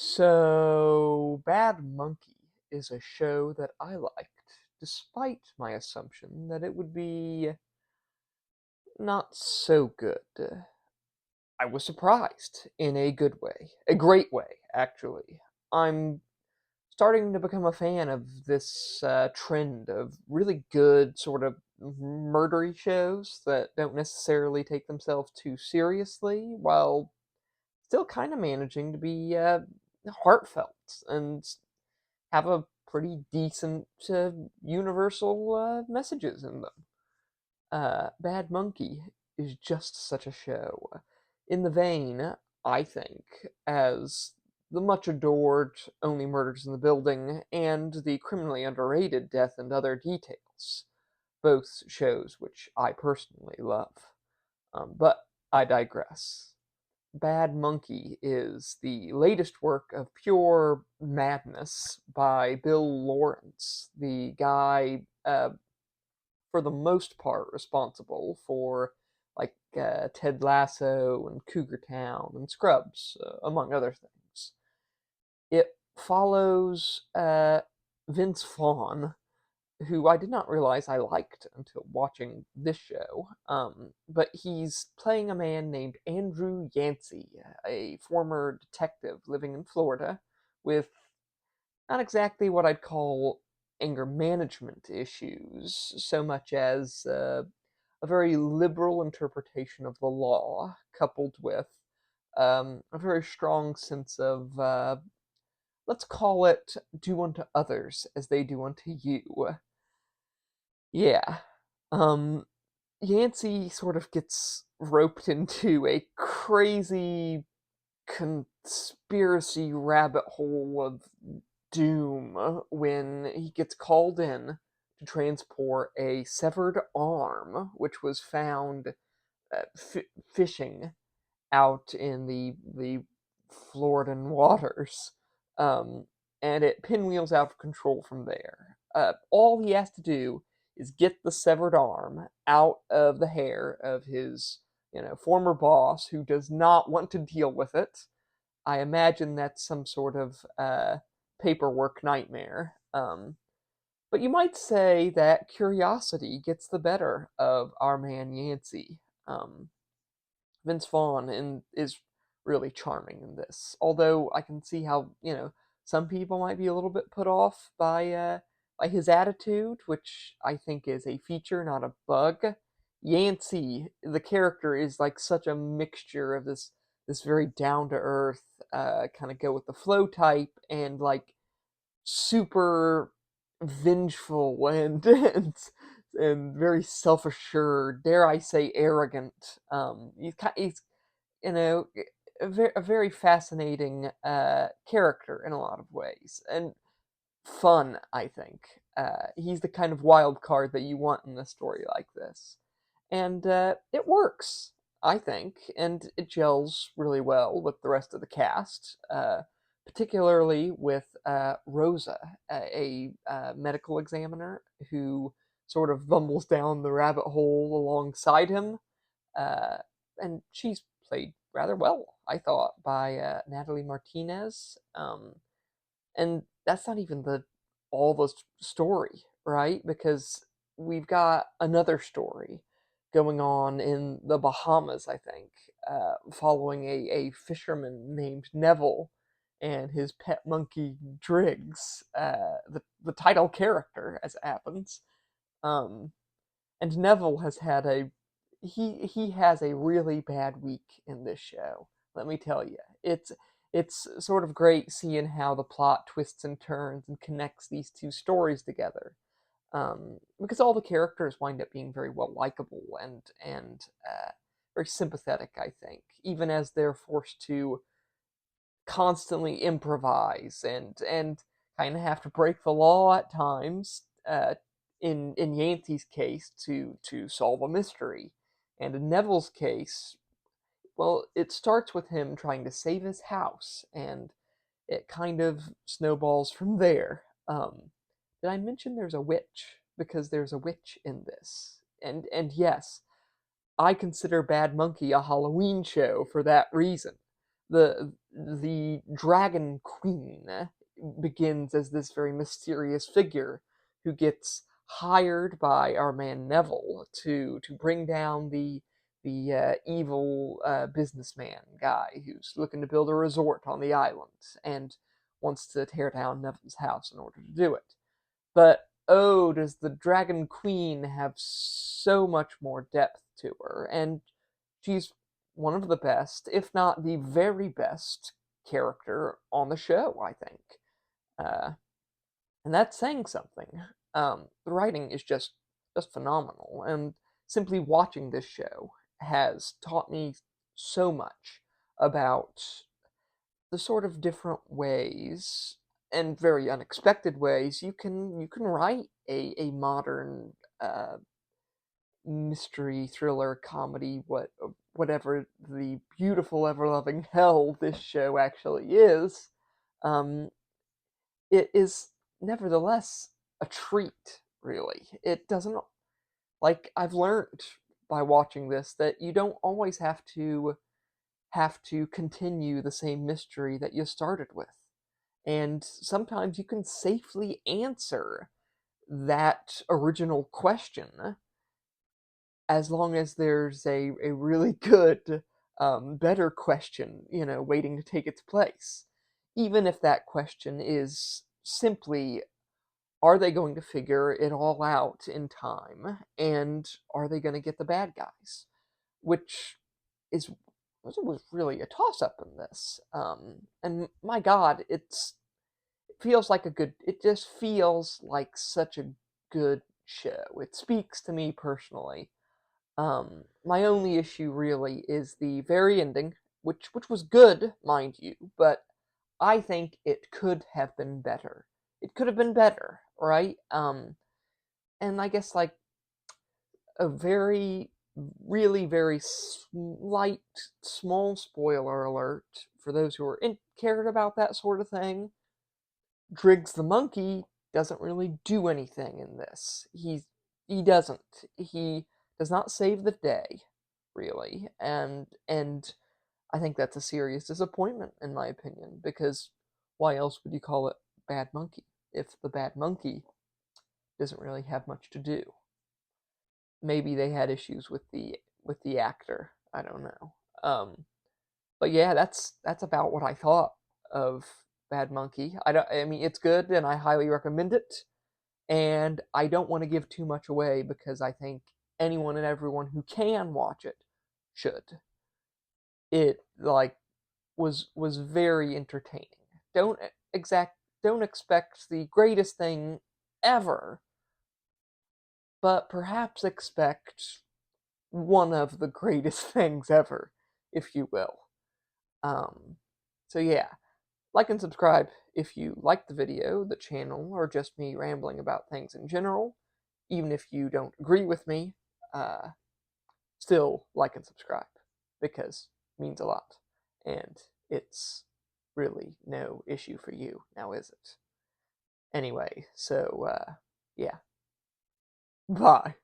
So, Bad Monkey is a show that I liked, despite my assumption that it would be not so good. I was surprised in a good way, a great way, actually. I'm starting to become a fan of this trend of really good, sort of murdery shows that don't necessarily take themselves too seriously, while still kind of managing to be heartfelt and have a pretty decent universal messages in them. Bad Monkey is just such a show. In the vein, I think, as the much adored Only Murders in the Building and the criminally underrated Death and Other Details, both shows which I personally love. But I digress. Bad Monkey is the latest work of pure madness by Bill Lawrence, the guy, for the most part, responsible for Ted Lasso and Cougar Town and Scrubs, among other things. It follows Vince Vaughn, who I did not realize I liked until watching this show. But he's playing a man named Andrew Yancey, a former detective living in Florida with not exactly what I'd call anger management issues, so much as a very liberal interpretation of the law, coupled with a very strong sense of, let's call it, do unto others as they do unto you. Yeah. Um, Yancey sort of gets roped into a crazy conspiracy rabbit hole of doom when he gets called in to transport a severed arm, which was found fishing out in the Floridan waters, um, and it pinwheels out of control from there. All he has to do is get the severed arm out of the hair of his, former boss, who does not want to deal with it. I imagine that's some sort of paperwork nightmare. But you might say that curiosity gets the better of our man Yancey. Um, Vince Vaughn is really charming in this. Although I can see how some people might be a little bit put off by his attitude, which I think is a feature, not a bug. Yancey, the character, is like such a mixture of this very down to earth, kind of go with the flow type, and like super vengeful and very self assured. Dare I say arrogant? He's you know, a very fascinating character in a lot of ways, and fun, I think. He's the kind of wild card that you want in a story like this. And it works, I think, and it gels really well with the rest of the cast, particularly with Rosa, a medical examiner who sort of bumbles down the rabbit hole alongside him, uh, and she's played rather well, I thought, by Natalie Martinez. And that's not even the all the story, right? Because we've got another story going on in the Bahamas, I think, following a fisherman named Neville and his pet monkey Driggs, the title character, as it happens. Um, and Neville has had he has a really bad week in this show. Let me tell you, it's sort of great seeing how the plot twists and turns and connects these two stories together. Because all the characters wind up being very well likable and very sympathetic. I think, even as they're forced to constantly improvise and kind of have to break the law at times. In Yancey's case, to solve a mystery, and in Neville's case, well, it starts with him trying to save his house, and it kind of snowballs from there. Did I mention there's a witch? Because there's a witch in this, and yes, I consider Bad Monkey a Halloween show for that reason. the Dragon Queen begins as this very mysterious figure who gets hired by our man Neville to bring down the evil businessman guy who's looking to build a resort on the island and wants to tear down Neville's house in order to do it. But oh, does the Dragon Queen have so much more depth to her, and she's one of the best, if not the very best, character on the show, I think. Uh, and that's saying something. The writing is just phenomenal, and simply watching this show has taught me so much about the sort of different ways and very unexpected ways you can write a modern mystery thriller comedy, whatever the beautiful ever loving hell this show actually is. um, it is nevertheless a treat, really. It doesn't, like, I've learned by watching this that you don't always have to continue the same mystery that you started with. And sometimes you can safely answer that original question as long as there's a really good, better question, waiting to take its place. Even if that question is simply, are they going to figure it all out in time? And are they going to get the bad guys? Which is was really a toss up in this. And my God, it just feels like such a good show. It speaks to me personally. My only issue really is the very ending, which was good, mind you, but I think it could have been better. It could have been better, right? And I guess, like, a very, really very slight, small spoiler alert for those who are cared about that sort of thing. Driggs the monkey doesn't really do anything in this. He doesn't. He does not save the day, really, and I think that's a serious disappointment in my opinion, because why else would you call it Bad Monkey if the bad monkey doesn't really have much to do? Maybe they had issues with the actor. I don't know. But yeah, that's about what I thought of Bad Monkey. I mean, it's good and I highly recommend it. And I don't want to give too much away because I think anyone and everyone who can watch it should. It, like, was very entertaining. Don't exact don't expect the greatest thing ever, but perhaps expect one of the greatest things ever, if you will. Um, so yeah, like and subscribe if you like the video, the channel, or just me rambling about things in general. Even if you don't agree with me, uh, still like and subscribe because it means a lot. And it's really no issue for you, now is it? Anyway, so yeah. Bye.